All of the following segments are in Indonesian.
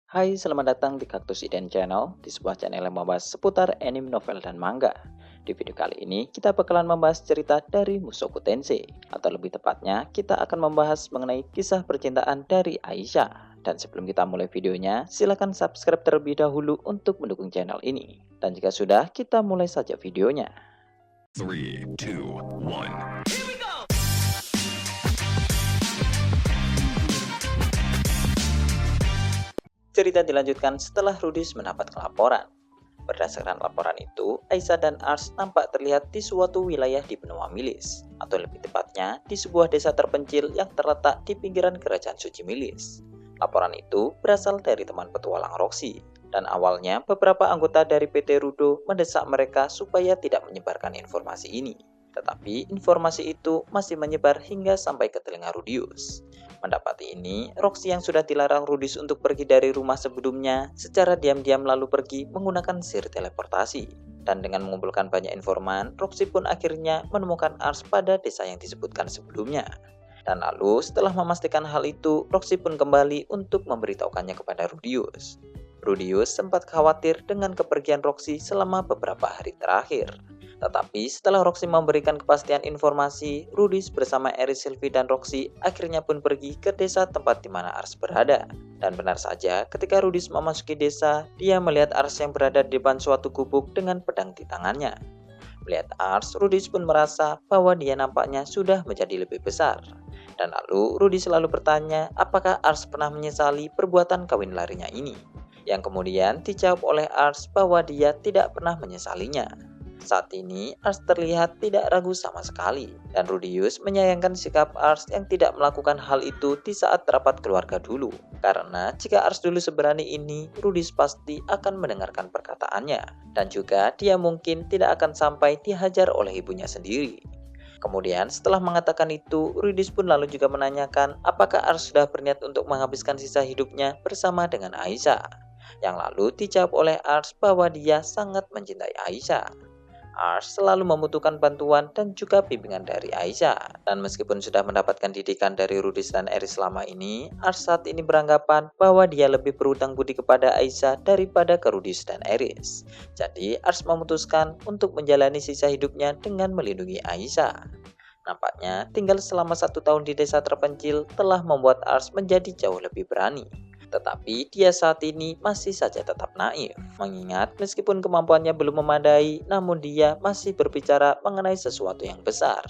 Hai, selamat datang di Kaktus Iden Channel, di sebuah channel yang membahas seputar anime, novel, dan manga. Di video kali ini, kita bakalan membahas cerita dari Mushoku Tensei, atau lebih tepatnya, kita akan membahas mengenai kisah percintaan dari Aisyah. Dan sebelum kita mulai videonya, silakan subscribe terlebih dahulu untuk mendukung channel ini. Dan jika sudah, kita mulai saja videonya. 3, 2, 1. Cerita dilanjutkan setelah Rudis mendapat laporan. Berdasarkan laporan itu, Aisyah dan Ars nampak terlihat di suatu wilayah di benua Milis, atau lebih tepatnya di sebuah desa terpencil yang terletak di pinggiran kerajaan suci Milis. Laporan itu berasal dari teman petualang Roxy, dan awalnya beberapa anggota dari PT Rudo mendesak mereka supaya tidak menyebarkan informasi ini. Tetapi informasi itu masih menyebar hingga sampai ke telinga Rudius. Mendapati ini, Roxy yang sudah dilarang Rudis untuk pergi dari rumah sebelumnya secara diam-diam lalu pergi menggunakan sihir teleportasi. Dan dengan mengumpulkan banyak informan, Roxy pun akhirnya menemukan Ars pada desa yang disebutkan sebelumnya. Dan lalu setelah memastikan hal itu, Roxy pun kembali untuk memberitahukannya kepada Rudius. Rudius sempat khawatir dengan kepergian Roxy selama beberapa hari terakhir. Tetapi setelah Roxy memberikan kepastian informasi, Rudis bersama Eris, Sylvie, dan Roxy akhirnya pun pergi ke desa tempat di mana Ars berada. Dan benar saja, ketika Rudis memasuki desa, dia melihat Ars yang berada di depan suatu gubuk dengan pedang di tangannya. Melihat Ars, Rudis pun merasa bahwa dia nampaknya sudah menjadi lebih besar. Dan lalu Rudis selalu bertanya apakah Ars pernah menyesali perbuatan kawin larinya ini. Yang kemudian dijawab oleh Ars bahwa dia tidak pernah menyesalinya. Saat ini, Ars terlihat tidak ragu sama sekali, dan Rudius menyayangkan sikap Ars yang tidak melakukan hal itu di saat rapat keluarga dulu. Karena jika Ars dulu seberani ini, Rudius pasti akan mendengarkan perkataannya, dan juga dia mungkin tidak akan sampai dihajar oleh ibunya sendiri. Kemudian setelah mengatakan itu, Rudius pun lalu juga menanyakan apakah Ars sudah berniat untuk menghabiskan sisa hidupnya bersama dengan Aisyah. Yang lalu dijawab oleh Ars bahwa dia sangat mencintai Aisyah. Ars selalu membutuhkan bantuan dan juga bimbingan dari Aisyah. Dan meskipun sudah mendapatkan didikan dari Rudis dan Eris selama ini, Ars saat ini beranggapan bahwa dia lebih berhutang budi kepada Aisyah daripada ke Rudis dan Eris. Jadi Ars memutuskan untuk menjalani sisa hidupnya dengan melindungi Aisyah. Nampaknya tinggal selama 1 tahun di desa terpencil telah membuat Ars menjadi jauh lebih berani. Tetapi dia saat ini masih saja tetap naif, mengingat meskipun kemampuannya belum memadai, namun dia masih berbicara mengenai sesuatu yang besar.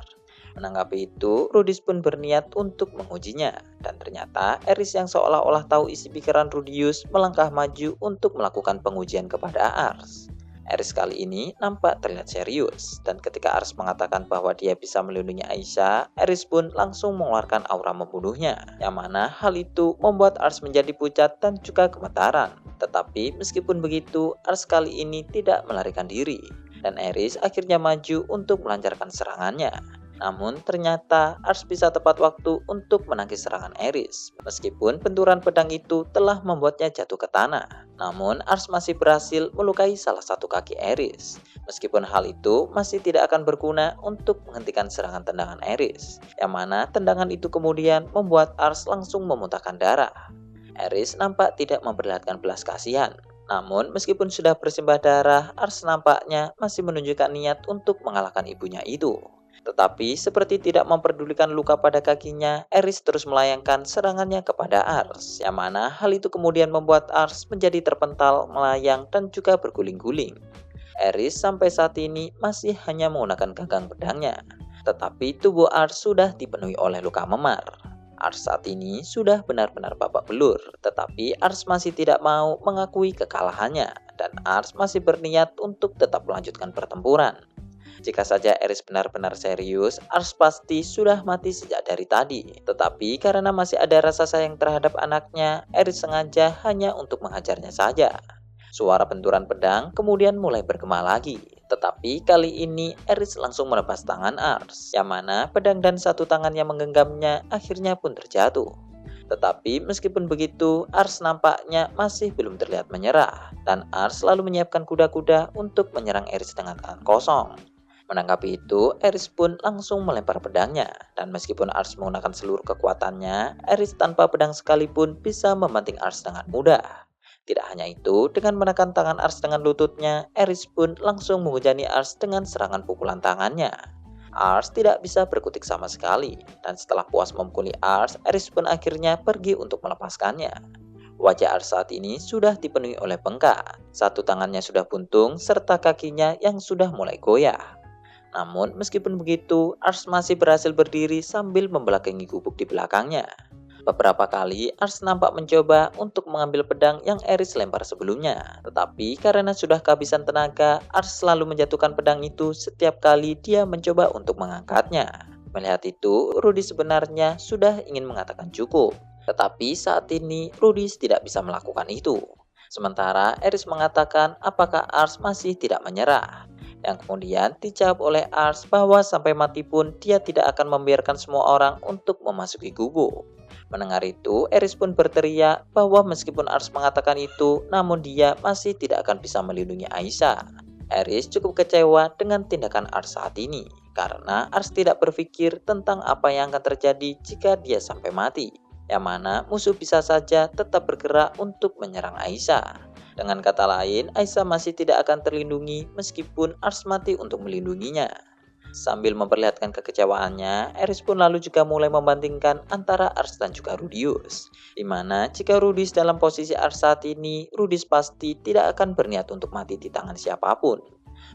Menanggapi itu, Rudis pun berniat untuk mengujinya, dan ternyata Eris yang seolah-olah tahu isi pikiran Rudius melangkah maju untuk melakukan pengujian kepada Ars. Eris kali ini nampak terlihat serius, dan ketika Ars mengatakan bahwa dia bisa melindungi Aisyah, Eris pun langsung mengeluarkan aura membunuhnya, yang mana hal itu membuat Ars menjadi pucat dan juga gemetaran. Tetapi meskipun begitu, Ars kali ini tidak melarikan diri, dan Eris akhirnya maju untuk melancarkan serangannya. Namun ternyata Ars bisa tepat waktu untuk menangkis serangan Eris. Meskipun benturan pedang itu telah membuatnya jatuh ke tanah, namun Ars masih berhasil melukai salah satu kaki Eris. Meskipun hal itu masih tidak akan berguna untuk menghentikan serangan tendangan Eris, yang mana tendangan itu kemudian membuat Ars langsung memuntahkan darah. Eris nampak tidak memperlihatkan belas kasihan. Namun meskipun sudah bersimbah darah, Ars nampaknya masih menunjukkan niat untuk mengalahkan ibunya itu. Tetapi seperti tidak memperdulikan luka pada kakinya, Eris terus melayangkan serangannya kepada Ars, yang mana hal itu kemudian membuat Ars menjadi terpental, melayang, dan juga berguling-guling. Eris sampai saat ini masih hanya menggunakan gagang pedangnya, tetapi tubuh Ars sudah dipenuhi oleh luka memar. Ars saat ini sudah benar-benar babak belur, tetapi Ars masih tidak mau mengakui kekalahannya, dan Ars masih berniat untuk tetap melanjutkan pertempuran. Jika saja Eris benar-benar serius, Ars pasti sudah mati sejak dari tadi. Tetapi karena masih ada rasa sayang terhadap anaknya, Eris sengaja hanya untuk menghajarnya saja. Suara benturan pedang kemudian mulai bergema lagi. Tetapi kali ini Eris langsung melepas tangan Ars, yang mana pedang dan satu tangan yang menggenggamnya akhirnya pun terjatuh. Tetapi meskipun begitu, Ars nampaknya masih belum terlihat menyerah, dan Ars selalu menyiapkan kuda-kuda untuk menyerang Eris dengan tangan kosong. Menanggapi itu, Eris pun langsung melempar pedangnya, dan meskipun Ars menggunakan seluruh kekuatannya, Eris tanpa pedang sekalipun bisa membanting Ars dengan mudah. Tidak hanya itu, dengan menekan tangan Ars dengan lututnya, Aris pun langsung menghujani Ars dengan serangan pukulan tangannya. Ars tidak bisa berkutik sama sekali, dan setelah puas memukuli Ars, Aris pun akhirnya pergi untuk melepaskannya. Wajah Ars saat ini sudah dipenuhi oleh bengkak, satu tangannya sudah buntung, serta kakinya yang sudah mulai goyah. Namun meskipun begitu, Ars masih berhasil berdiri sambil membelakangi gubuk di belakangnya. Beberapa kali Ars nampak mencoba untuk mengambil pedang yang Aris lempar sebelumnya. Tetapi karena sudah kehabisan tenaga, Ars selalu menjatuhkan pedang itu setiap kali dia mencoba untuk mengangkatnya. Melihat itu, Rudy sebenarnya sudah ingin mengatakan cukup. Tetapi saat ini Rudy tidak bisa melakukan itu. Sementara Aris mengatakan apakah Ars masih tidak menyerah. Yang kemudian dijawab oleh Ars bahwa sampai mati pun dia tidak akan membiarkan semua orang untuk memasuki gubuk. Mendengar itu, Aris pun berteriak bahwa meskipun Ars mengatakan itu, namun dia masih tidak akan bisa melindungi Aisyah. Aris cukup kecewa dengan tindakan Ars saat ini, karena Ars tidak berpikir tentang apa yang akan terjadi jika dia sampai mati, yang mana musuh bisa saja tetap bergerak untuk menyerang Aisyah. Dengan kata lain, Aisyah masih tidak akan terlindungi meskipun Ars mati untuk melindunginya. Sambil memperlihatkan kekecewaannya, Aris pun lalu juga mulai membandingkan antara Ars dan juga Rudius. Dimana jika Rudius dalam posisi Ars saat ini, Rudius pasti tidak akan berniat untuk mati di tangan siapapun.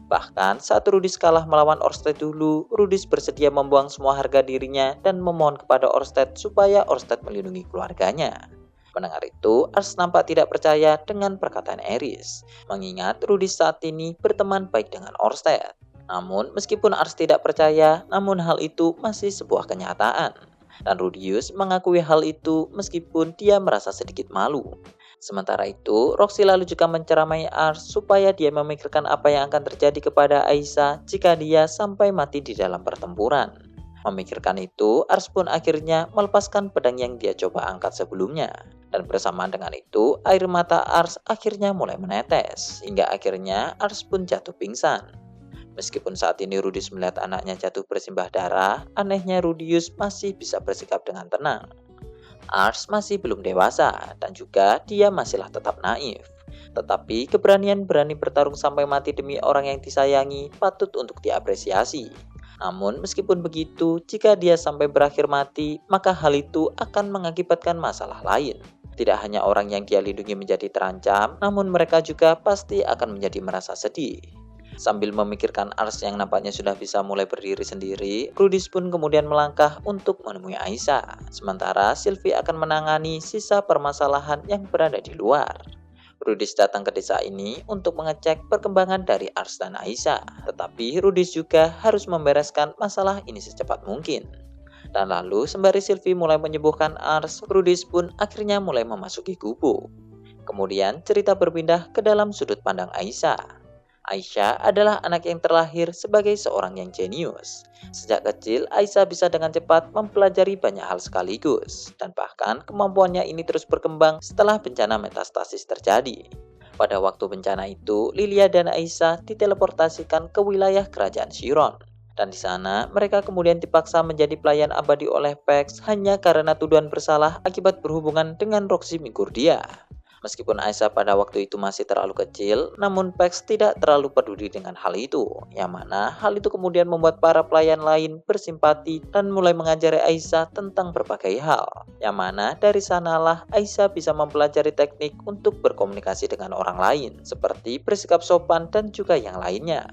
Bahkan saat Rudius kalah melawan Orsted dulu, Rudius bersedia membuang semua harga dirinya dan memohon kepada Orsted supaya Orsted melindungi keluarganya. Mendengar itu, Ars nampak tidak percaya dengan perkataan Aris, mengingat Rudius saat ini berteman baik dengan Orsted. Namun, meskipun Ars tidak percaya, namun hal itu masih sebuah kenyataan. Dan Rudius mengakui hal itu meskipun dia merasa sedikit malu. Sementara itu, Roxy lalu juga menceramai Ars supaya dia memikirkan apa yang akan terjadi kepada Aisyah jika dia sampai mati di dalam pertempuran. Memikirkan itu, Ars pun akhirnya melepaskan pedang yang dia coba angkat sebelumnya. Dan bersamaan dengan itu, air mata Ars akhirnya mulai menetes, hingga akhirnya Ars pun jatuh pingsan. Meskipun saat ini Rudius melihat anaknya jatuh bersimbah darah, anehnya Rudius masih bisa bersikap dengan tenang. Ars masih belum dewasa, dan juga dia masihlah tetap naif. Tetapi keberanian berani bertarung sampai mati demi orang yang disayangi patut untuk diapresiasi. Namun meskipun begitu, jika dia sampai berakhir mati, maka hal itu akan mengakibatkan masalah lain. Tidak hanya orang yang dia lindungi menjadi terancam, namun mereka juga pasti akan menjadi merasa sedih. Sambil memikirkan Ars yang nampaknya sudah bisa mulai berdiri sendiri, Rudius pun kemudian melangkah untuk menemui Aisyah. Sementara Sylvie akan menangani sisa permasalahan yang berada di luar. Rudius datang ke desa ini untuk mengecek perkembangan dari Ars dan Aisyah. Tetapi Rudius juga harus membereskan masalah ini secepat mungkin. Dan lalu sembari Sylvie mulai menyembuhkan Ars, Rudius pun akhirnya mulai memasuki gubuk. Kemudian cerita berpindah ke dalam sudut pandang Aisyah. Aisyah adalah anak yang terlahir sebagai seorang yang jenius. Sejak kecil, Aisyah bisa dengan cepat mempelajari banyak hal sekaligus, dan bahkan kemampuannya ini terus berkembang setelah bencana metastasis terjadi. Pada waktu bencana itu, Lilia dan Aisyah diteleportasikan ke wilayah kerajaan Chiron. Dan di sana, mereka kemudian dipaksa menjadi pelayan abadi oleh Pax hanya karena tuduhan bersalah akibat berhubungan dengan Roxy Migurdia. Meskipun Aisyah pada waktu itu masih terlalu kecil, namun Pax tidak terlalu peduli dengan hal itu, yang mana hal itu kemudian membuat para pelayan lain bersimpati dan mulai mengajari Aisyah tentang berbagai hal, yang mana dari sanalah Aisyah bisa mempelajari teknik untuk berkomunikasi dengan orang lain, seperti bersikap sopan dan juga yang lainnya.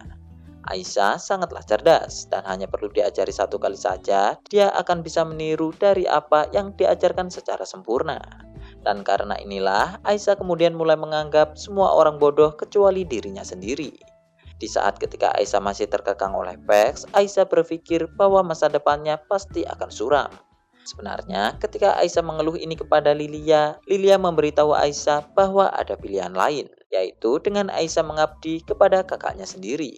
Aisyah sangatlah cerdas, dan hanya perlu diajari satu kali saja, dia akan bisa meniru dari apa yang diajarkan secara sempurna. Dan karena inilah, Aisyah kemudian mulai menganggap semua orang bodoh kecuali dirinya sendiri. Di saat ketika Aisyah masih terkekang oleh Pax, Aisyah berpikir bahwa masa depannya pasti akan suram. Sebenarnya, ketika Aisyah mengeluh ini kepada Lilia, Lilia memberitahu Aisyah bahwa ada pilihan lain, yaitu dengan Aisyah mengabdi kepada kakaknya sendiri.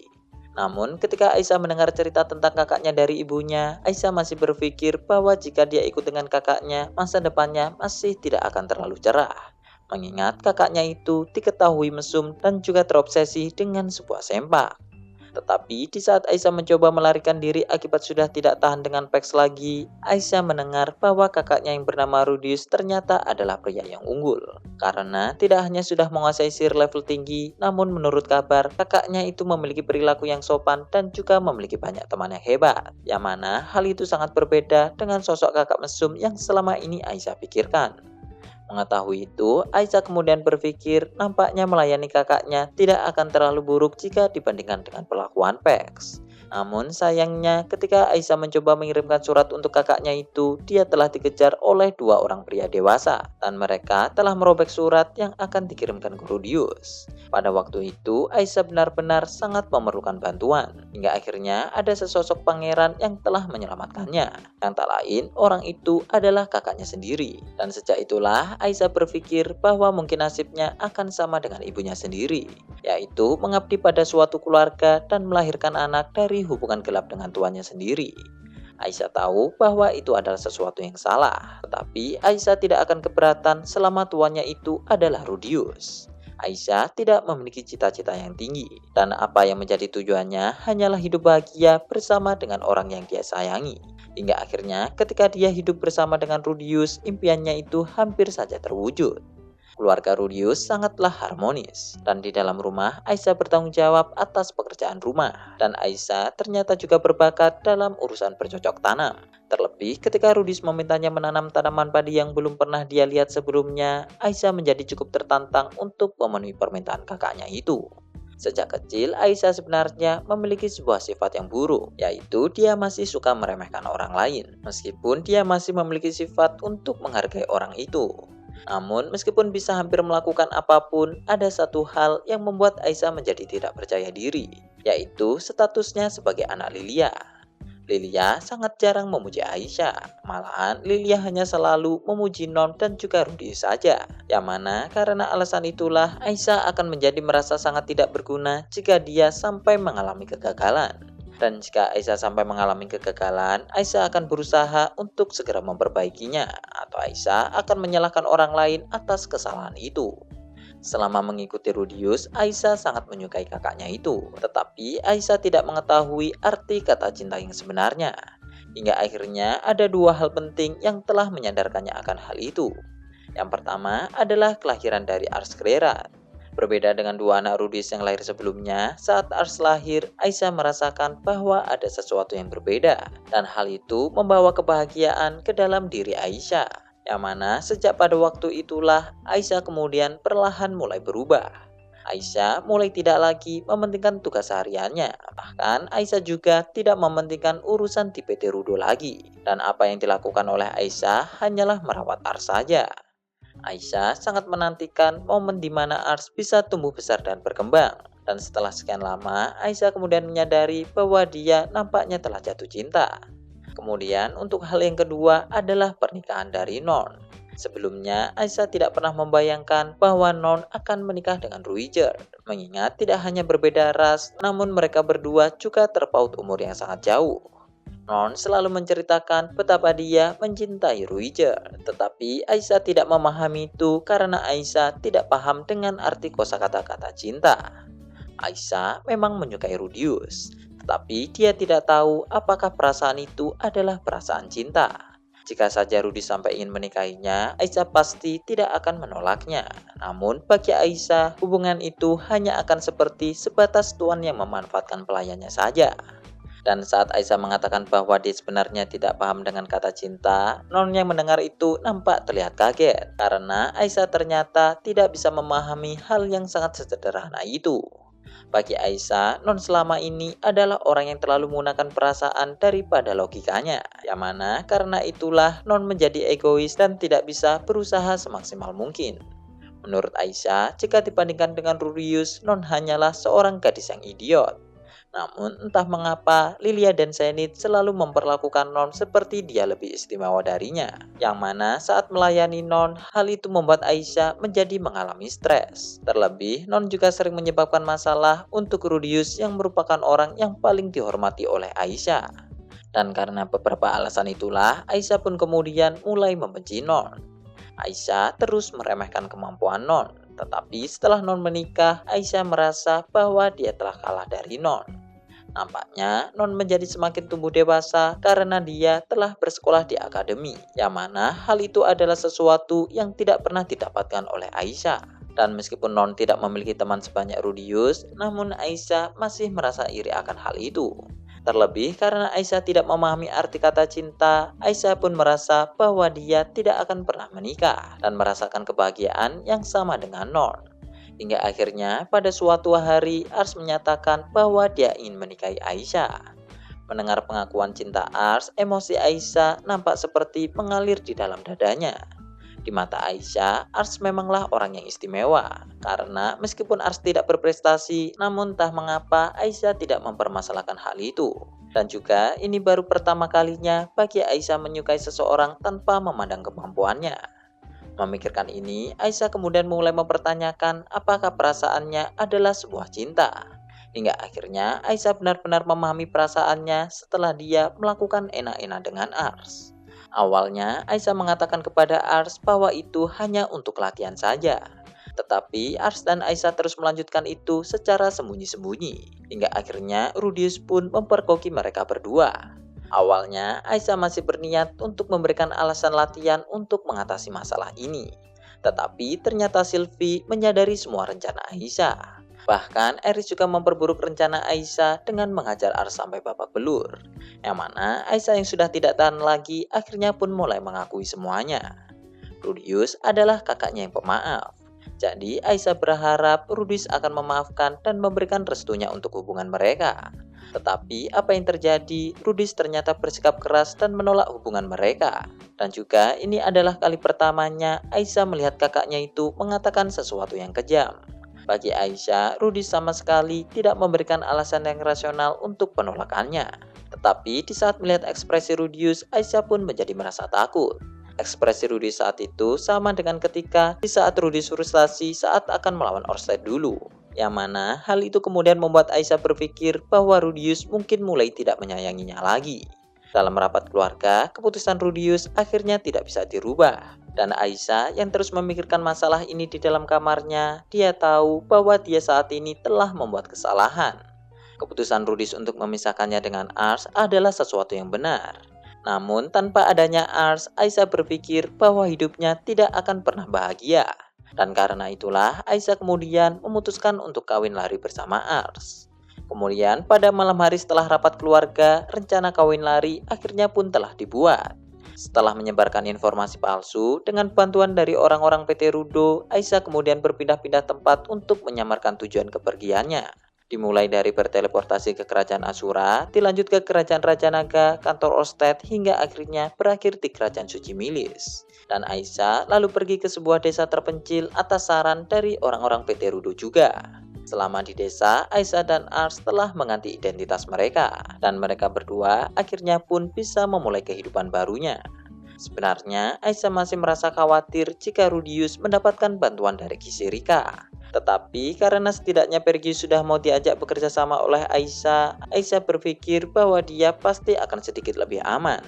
Namun ketika Aisyah mendengar cerita tentang kakaknya dari ibunya, Aisyah masih berpikir bahwa jika dia ikut dengan kakaknya, masa depannya masih tidak akan terlalu cerah. Mengingat kakaknya itu diketahui mesum dan juga terobsesi dengan sebuah sempak. Tetapi di saat Aisyah mencoba melarikan diri akibat sudah tidak tahan dengan Pax lagi, Aisyah mendengar bahwa kakaknya yang bernama Rudius ternyata adalah pria yang unggul. Karena tidak hanya sudah menguasai sihir level tinggi, namun menurut kabar kakaknya itu memiliki perilaku yang sopan dan juga memiliki banyak teman yang hebat. Yang mana hal itu sangat berbeda dengan sosok kakak mesum yang selama ini Aisyah pikirkan. Mengetahui itu, Aisyah kemudian berpikir nampaknya melayani kakaknya tidak akan terlalu buruk jika dibandingkan dengan perlakuan Pax. Namun sayangnya ketika Aisyah mencoba mengirimkan surat untuk kakaknya itu, dia telah dikejar oleh dua orang pria dewasa dan mereka telah merobek surat yang akan dikirimkan ke Rudius. Pada waktu itu, Aisyah benar-benar sangat memerlukan bantuan, hingga akhirnya ada sesosok pangeran yang telah menyelamatkannya. Yang tak lain, orang itu adalah kakaknya sendiri. Dan sejak itulah Aisyah berpikir bahwa mungkin nasibnya akan sama dengan ibunya sendiri, yaitu mengabdi pada suatu keluarga dan melahirkan anak dari hubungan gelap dengan tuannya sendiri. Aisyah tahu bahwa itu adalah sesuatu yang salah, tetapi Aisyah tidak akan keberatan selama tuannya itu adalah Rudius. Aisyah tidak memiliki cita-cita yang tinggi, dan apa yang menjadi tujuannya hanyalah hidup bahagia bersama dengan orang yang dia sayangi. Hingga akhirnya ketika dia hidup bersama dengan Rudius, impiannya itu hampir saja terwujud. Keluarga Rudius sangatlah harmonis, dan di dalam rumah Aisyah bertanggung jawab atas pekerjaan rumah, dan Aisyah ternyata juga berbakat dalam urusan bercocok tanam. Terlebih ketika Rudius memintanya menanam tanaman padi yang belum pernah dia lihat sebelumnya, Aisyah menjadi cukup tertantang untuk memenuhi permintaan kakaknya itu. Sejak kecil, Aisyah sebenarnya memiliki sebuah sifat yang buruk, yaitu dia masih suka meremehkan orang lain, meskipun dia masih memiliki sifat untuk menghargai orang itu. Namun, meskipun bisa hampir melakukan apapun, ada satu hal yang membuat Aisyah menjadi tidak percaya diri, yaitu statusnya sebagai anak Lilia. Lilia sangat jarang memuji Aisyah, malahan Lilia hanya selalu memuji Non dan juga Rudius saja. Yang mana karena alasan itulah Aisyah akan menjadi merasa sangat tidak berguna jika dia sampai mengalami kegagalan. Dan jika Aisyah sampai mengalami kegagalan, Aisyah akan berusaha untuk segera memperbaikinya, atau Aisyah akan menyalahkan orang lain atas kesalahan itu. Selama mengikuti Rudius, Aisyah sangat menyukai kakaknya itu, tetapi Aisyah tidak mengetahui arti kata cinta yang sebenarnya. Hingga akhirnya ada dua hal penting yang telah menyadarkannya akan hal itu. Yang pertama adalah kelahiran dari Ars Clerat. Berbeda dengan dua anak Rudius yang lahir sebelumnya, saat Ars lahir, Aisyah merasakan bahwa ada sesuatu yang berbeda, dan hal itu membawa kebahagiaan ke dalam diri Aisyah. Yang mana sejak pada waktu itulah Aisyah kemudian perlahan mulai berubah. Aisyah mulai tidak lagi mementingkan tugas hariannya, bahkan Aisyah juga tidak mementingkan urusan di PT Rudo lagi. Dan apa yang dilakukan oleh Aisyah hanyalah merawat Ars saja. Aisyah sangat menantikan momen di mana Ars bisa tumbuh besar dan berkembang. Dan setelah sekian lama, Aisyah kemudian menyadari bahwa dia nampaknya telah jatuh cinta. Kemudian untuk hal yang kedua adalah pernikahan dari Non. Sebelumnya, Aisyah tidak pernah membayangkan bahwa Non akan menikah dengan Ruiger. Mengingat tidak hanya berbeda ras, namun mereka berdua juga terpaut umur yang sangat jauh. Non selalu menceritakan betapa dia mencintai Ruiger, tetapi Aisyah tidak memahami itu karena Aisyah tidak paham dengan arti kosakata kata cinta. Aisyah memang menyukai Rudius, tetapi dia tidak tahu apakah perasaan itu adalah perasaan cinta. Jika saja Rudius sampai ingin menikahinya, Aisyah pasti tidak akan menolaknya. Namun bagi Aisyah, hubungan itu hanya akan seperti sebatas tuan yang memanfaatkan pelayannya saja. Dan saat Aisyah mengatakan bahwa dia sebenarnya tidak paham dengan kata cinta, Non yang mendengar itu nampak terlihat kaget, karena Aisyah ternyata tidak bisa memahami hal yang sangat sederhana itu. Bagi Aisyah, Non selama ini adalah orang yang terlalu menggunakan perasaan daripada logikanya, yang mana karena itulah Non menjadi egois dan tidak bisa berusaha semaksimal mungkin. Menurut Aisyah, jika dibandingkan dengan Rudius, Non hanyalah seorang gadis yang idiot. Namun entah mengapa Lilia dan Zenith selalu memperlakukan Non seperti dia lebih istimewa darinya. Yang mana saat melayani Non, hal itu membuat Aisyah menjadi mengalami stres. Terlebih, Non juga sering menyebabkan masalah untuk Rudius yang merupakan orang yang paling dihormati oleh Aisyah. Dan karena beberapa alasan itulah, Aisyah pun kemudian mulai membenci Non. Aisyah terus meremehkan kemampuan Non. Tetapi setelah Non menikah, Aisyah merasa bahwa dia telah kalah dari Non. Nampaknya Non menjadi semakin tumbuh dewasa karena dia telah bersekolah di akademi, yang mana hal itu adalah sesuatu yang tidak pernah didapatkan oleh Aisyah. Dan meskipun Non tidak memiliki teman sebanyak Rudius, namun Aisyah masih merasa iri akan hal itu. Terlebih karena Aisyah tidak memahami arti kata cinta, Aisyah pun merasa bahwa dia tidak akan pernah menikah dan merasakan kebahagiaan yang sama dengan Non. Hingga akhirnya pada suatu hari Ars menyatakan bahwa dia ingin menikahi Aisyah. Mendengar pengakuan cinta Ars, emosi Aisyah nampak seperti mengalir di dalam dadanya. Di mata Aisyah, Ars memanglah orang yang istimewa. Karena meskipun Ars tidak berprestasi, namun entah mengapa Aisyah tidak mempermasalahkan hal itu. Dan juga ini baru pertama kalinya bagi Aisyah menyukai seseorang tanpa memandang kemampuannya. Memikirkan ini, Aisyah kemudian mulai mempertanyakan apakah perasaannya adalah sebuah cinta. Hingga akhirnya Aisyah benar-benar memahami perasaannya setelah dia melakukan enak-enak dengan Ars. Awalnya Aisyah mengatakan kepada Ars bahwa itu hanya untuk latihan saja. Tetapi Ars dan Aisyah terus melanjutkan itu secara sembunyi-sembunyi. Hingga akhirnya Rudius pun memperkoki mereka berdua. Awalnya, Aisyah masih berniat untuk memberikan alasan latihan untuk mengatasi masalah ini. Tetapi ternyata Sylvie menyadari semua rencana Aisyah. Bahkan Eris juga memperburuk rencana Aisyah dengan menghajar Ars sampai babak belur. Yang mana Aisyah yang sudah tidak tahan lagi akhirnya pun mulai mengakui semuanya. Rudius adalah kakaknya yang pemaaf. Jadi Aisyah berharap Rudius akan memaafkan dan memberikan restunya untuk hubungan mereka. Tetapi apa yang terjadi, Rudius ternyata bersikap keras dan menolak hubungan mereka. Dan juga ini adalah kali pertamanya Aisyah melihat kakaknya itu mengatakan sesuatu yang kejam. Bagi Aisyah, Rudius sama sekali tidak memberikan alasan yang rasional untuk penolakannya. Tetapi di saat melihat ekspresi Rudius, Aisyah pun menjadi merasa takut. Ekspresi Rudius saat itu sama dengan ketika di saat Rudius frustasi saat akan melawan Orsted dulu. Yang mana hal itu kemudian membuat Aisyah berpikir bahwa Rudius mungkin mulai tidak menyayanginya lagi. Dalam rapat keluarga, keputusan Rudius akhirnya tidak bisa dirubah. Dan Aisyah yang terus memikirkan masalah ini di dalam kamarnya, dia tahu bahwa dia saat ini telah membuat kesalahan. Keputusan Rudius untuk memisahkannya dengan Ars adalah sesuatu yang benar. Namun tanpa adanya Ars, Aisyah berpikir bahwa hidupnya tidak akan pernah bahagia. Dan karena itulah Aisyah kemudian memutuskan untuk kawin lari bersama Ars. Kemudian pada malam hari setelah rapat keluarga, rencana kawin lari akhirnya pun telah dibuat. Setelah menyebarkan informasi palsu dengan bantuan dari orang-orang PT Rudo, Aisyah kemudian berpindah-pindah tempat untuk menyamarkan tujuan kepergiannya. Dimulai dari berteleportasi ke kerajaan Asura, dilanjut ke kerajaan Raja Naga, kantor Orsted, hingga akhirnya berakhir di kerajaan Suci Milis. Dan Aisyah lalu pergi ke sebuah desa terpencil atas saran dari orang-orang PT Rudo juga. Selama di desa, Aisyah dan Ars telah mengganti identitas mereka, dan mereka berdua akhirnya pun bisa memulai kehidupan barunya. Sebenarnya, Aisyah masih merasa khawatir jika Rudius mendapatkan bantuan dari Kisirika. Tetapi karena setidaknya Pergi sudah mau diajak bekerja sama oleh Aisyah, Aisyah berpikir bahwa dia pasti akan sedikit lebih aman.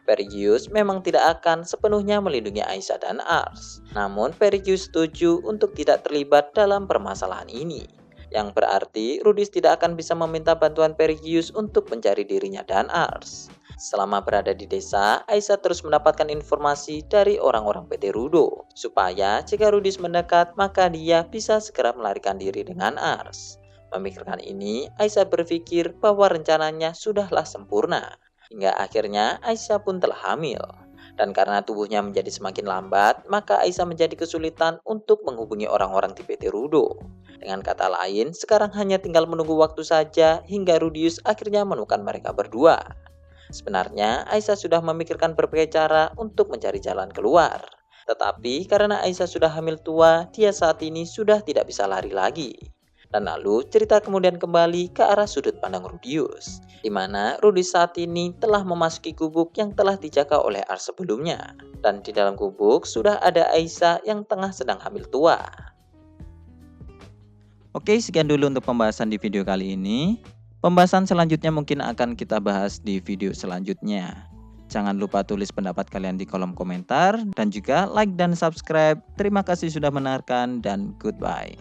Perigius memang tidak akan sepenuhnya melindungi Aisyah dan Ars. Namun Perigius setuju untuk tidak terlibat dalam permasalahan ini. Yang berarti Rudius tidak akan bisa meminta bantuan Perigius untuk mencari dirinya dan Ars. Selama berada di desa, Aisyah terus mendapatkan informasi dari orang-orang PT Rudo. Supaya jika Rudius mendekat, maka dia bisa segera melarikan diri dengan Ars. Memikirkan ini, Aisyah berpikir bahwa rencananya sudahlah sempurna. Hingga akhirnya Aisyah pun telah hamil. Dan karena tubuhnya menjadi semakin lambat, maka Aisyah menjadi kesulitan untuk menghubungi orang-orang di PT Rudo. Dengan kata lain, sekarang hanya tinggal menunggu waktu saja hingga Rudius akhirnya menemukan mereka berdua. Sebenarnya Aisyah sudah memikirkan berbagai cara untuk mencari jalan keluar. Tetapi karena Aisyah sudah hamil tua, dia saat ini sudah tidak bisa lari lagi. Dan lalu cerita kemudian kembali ke arah sudut pandang Rudius, di mana Rudius saat ini telah memasuki gubuk yang telah dijaga oleh Ars sebelumnya. Dan di dalam gubuk sudah ada Aisyah yang tengah sedang hamil tua. Oke, sekian dulu untuk pembahasan di video kali ini. Pembahasan selanjutnya mungkin akan kita bahas di video selanjutnya. Jangan lupa tulis pendapat kalian di kolom komentar dan juga like dan subscribe. Terima kasih sudah mendengarkan dan goodbye.